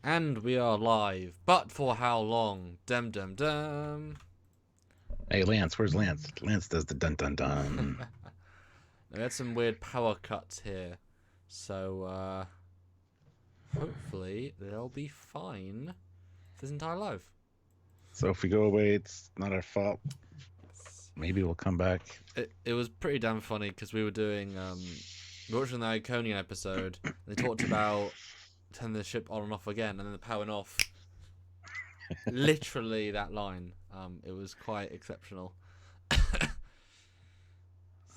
And we are live, but for how long? Dum dum dum. Hey, Lance, where's Lance? Lance does the dun dun dun. We had some weird power cuts here, so hopefully they'll be fine this entire live. So if we go away, it's not our fault. Maybe we'll come back. It was pretty damn funny because we were doing we were watching the Iconian episode. And they talked about turning the ship on and off again, and then the powering off. Literally that line. It was quite exceptional. So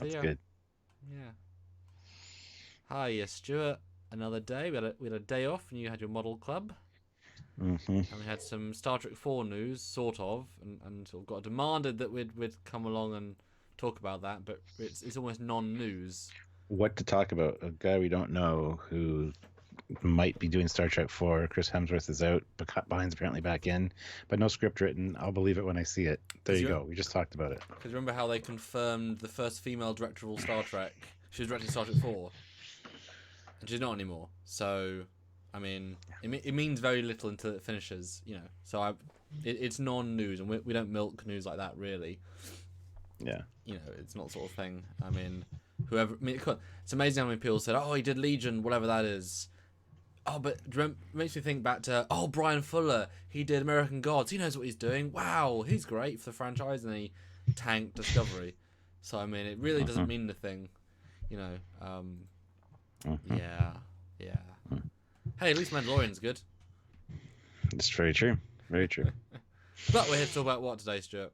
That's yeah, good. yeah. Hi, Stuart. Another day. We had a day off, and you had your model club, Mm-hmm. and we had some Star Trek 4 news, sort of, and sort of got demanded that we'd come along and talk about that, but it's almost non-news. What to talk about? A guy we don't know who might be doing Star Trek 4. Chris Hemsworth is out, but Bind's apparently back in, but no script written. I'll believe it when I see it. There you go. We just talked about it. Because remember how they confirmed the first female director of all Star Trek? She was directing Star Trek 4, and she's not anymore. So, I mean, it means very little until it finishes, you know. So it's non-news, and we don't milk news like that, really. Yeah. You know, it's not the sort of thing. I mean, it's amazing how many people said, "Oh, he did Legion, whatever that is." Oh, but it makes me think back to, Brian Fuller. He did American Gods. He knows what he's doing. Wow, he's great for the franchise, and he tanked Discovery. So I mean, it really doesn't mean anything, you know. Yeah. Hey, at least Mandalorian's good. It's very true. Very true. But we're here to talk about what today, Stuart?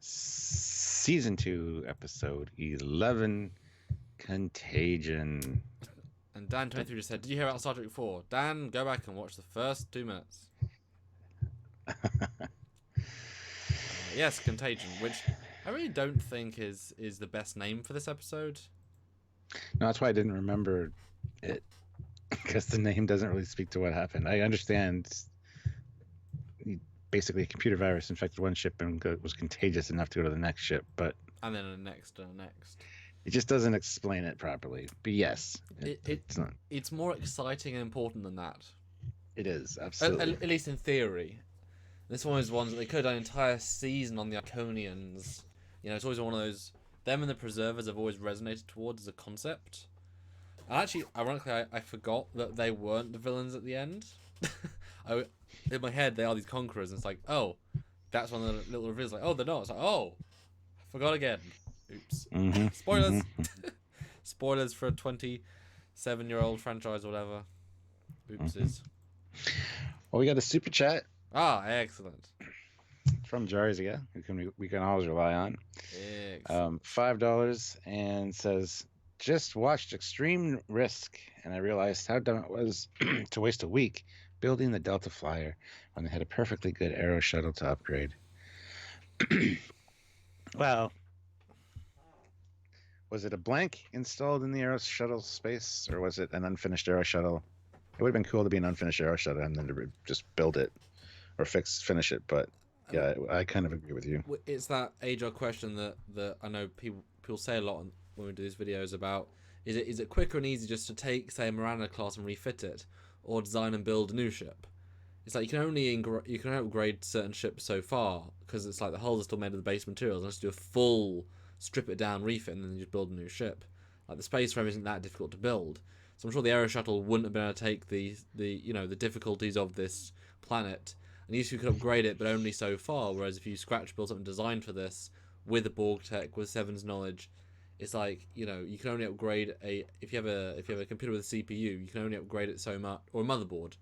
Season 2, episode 11, Contagion. And Dan23 just said, "Did you hear about Star Trek 4? Dan, go back and watch the first 2 minutes." Yes, Contagion, which I really don't think is the best name for this episode. No, that's why I didn't remember it, because the name doesn't really speak to what happened. I understand basically a computer virus infected one ship and was contagious enough to go to the next ship, but and then the next and the next. It just doesn't explain it properly. But yes, it's not. It's more exciting and important than that. It is, absolutely. At least in theory. This one is ones that they could have done an entire season on the Iconians. You know, it's always one of those. Them and the Preservers have always resonated towards as a concept. And actually, ironically, I forgot that they weren't the villains at the end. In my head, they are these conquerors, and it's like, oh, that's one of the little reveals. Like, oh, they're not. It's like, oh, I forgot again. Oops. Mm-hmm. Spoilers. Mm-hmm. Spoilers for a 27-year-old franchise or whatever. Oopsies. Well, we got a super chat. Ah, excellent. From Jarzia, who we can always rely on. Excellent. $5 and says, just watched Extreme Risk, and I realized how dumb it was to waste a week building the Delta Flyer when they had a perfectly good Aero shuttle to upgrade. Well, was it a blank installed in the Aero shuttle space, or was it an unfinished Aero shuttle? It would have been cool to be an unfinished Aero shuttle and then to just build it or finish it, but yeah, I kind of agree with you. It's that age-old question that I know people say a lot when we do these videos about, is it quicker and easier just to take, say, a Miranda class and refit it, or design and build a new ship? It's like you can upgrade certain ships so far, because it's like the hulls are still made of the base materials, and just do a full strip it down refit and then you just build a new ship. Like the space frame isn't that difficult to build, so I'm sure the Aero shuttle wouldn't have been able to take the the difficulties of this planet. And you could upgrade it, but only so far. Whereas if you scratch build something designed for this with a Borg tech, with Seven's knowledge, it's like, you can only upgrade if you have a computer with a CPU, you can only upgrade it so much, or a motherboard.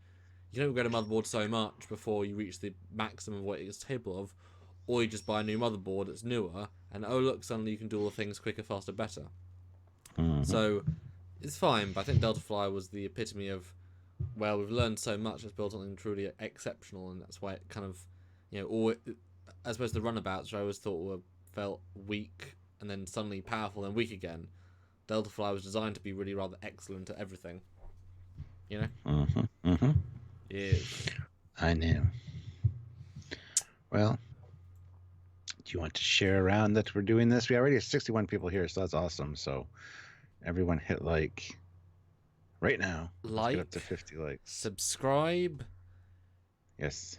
You can upgrade a motherboard so much before you reach the maximum of what it's capable of, or you just buy a new motherboard that's newer, and oh look, suddenly you can do all things quicker, faster, better. Mm-hmm. So it's fine, but I think Delta Fly was the epitome of, well, we've learned so much, let's build something truly exceptional, and that's why it kind of, as opposed to the runabouts, which I always thought felt weak and then suddenly powerful and weak again. Delta Fly was designed to be really rather excellent at everything. You know? Mm-hmm. Mm-hmm. Yes. I know. Well, do you want to share around that we're doing this? We already have 61 people here, so that's awesome. So everyone hit like right now. Let's get up like, to 50 likes. subscribe. Yes.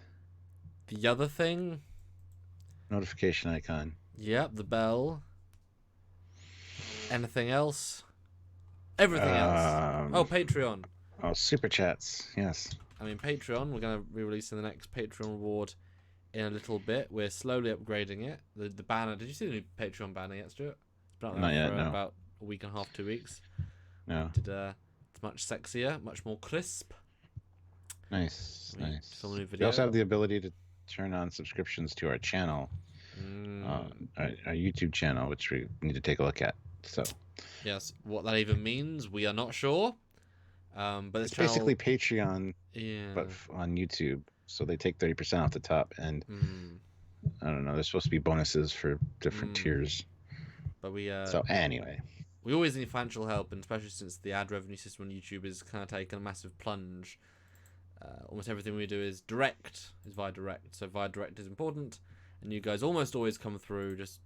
The other thing. Notification icon. Yep, the bell. Anything else? Everything else. Oh, Patreon. Oh, super chats. Yes. I mean, Patreon. We're going to be releasing the next Patreon reward in a little bit. We're slowly upgrading it. The banner. Did you see the new Patreon banner yet, Stuart? It's been out Not there yet, for no. about a week and a half, 2 weeks. No. It's much sexier, much more crisp. Nice, nice. Film a new We video. also have the ability to turn on subscriptions to our channel, our YouTube channel, which we need to take a look at. So yes, what that even means, we are not sure. But it's basically Patreon, yeah, but on YouTube. So they take 30% off the top, and I don't know. There's supposed to be bonuses for different tiers. But so anyway, we always need financial help, and especially since the ad revenue system on YouTube is kind of taking a massive plunge. Almost everything we do is via direct. So via direct is important, and you guys almost always come through. We just